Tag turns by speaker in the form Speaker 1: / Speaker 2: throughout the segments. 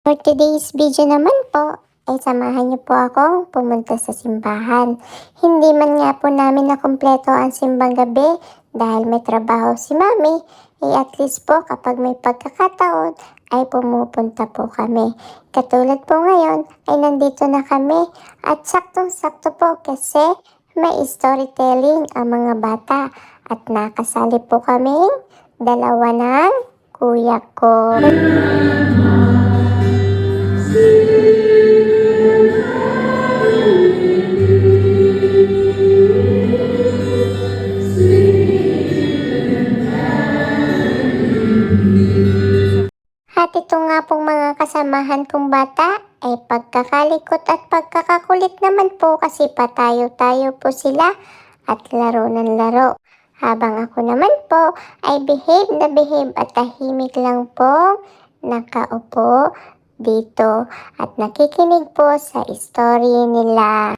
Speaker 1: For today's video naman po, ay samahan niyo po akong pumunta sa simbahan. Hindi man nga po namin nakumpleto ang simbang gabi dahil may trabaho si Mami, at least po kapag may pagkakataon ay pumupunta po kami. Katulad po ngayon ay nandito na kami at saktong-sakto po kasi may storytelling ang mga bata at nakasali po kaming dalawa ng kuya ko. At ito nga pong mga kasamahan kong bata ay pagkakalikot at pagkakakulit naman po kasi patayo-tayo po sila at laro ng laro. Habang ako naman po ay behave na behave at tahimik lang po nakaupo dito at nakikinig po sa story nila.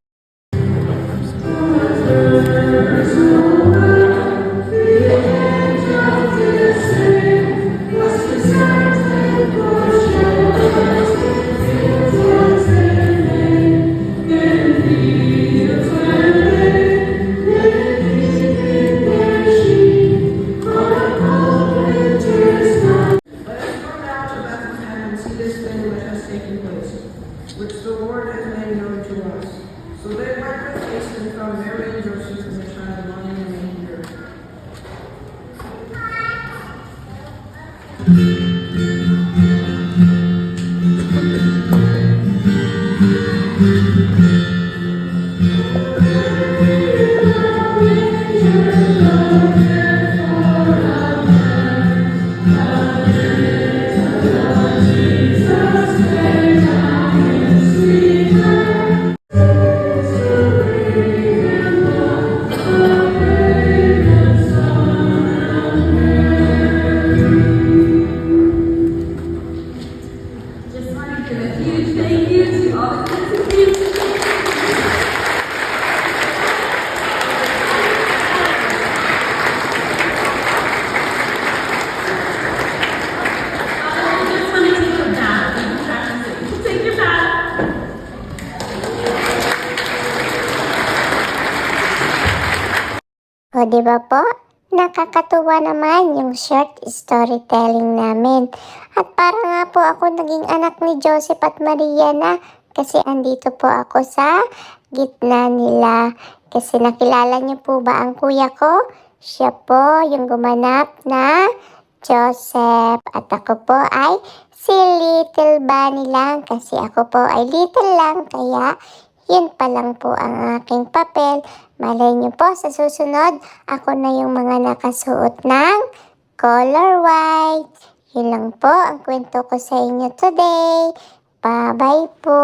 Speaker 2: Which the Lord has made known to us. So they went with haste and found Mary and Joseph and the child lying in the manger.
Speaker 1: O diba po? Nakakatuwa naman yung short storytelling namin. At para nga po ako naging anak ni Joseph at Maria na kasi andito po ako sa gitna nila. Kasi nakilala niyo po ba ang kuya ko? Siya po yung gumanap na Joseph. At ako po ay si Little Bunny lang kasi ako po ay little lang kaya yun pa lang po ang aking papel. Malay niyo po sa susunod, ako na yung mga nakasuot ng color white. Yun lang po ang kwento ko sa inyo today. Bye-bye po!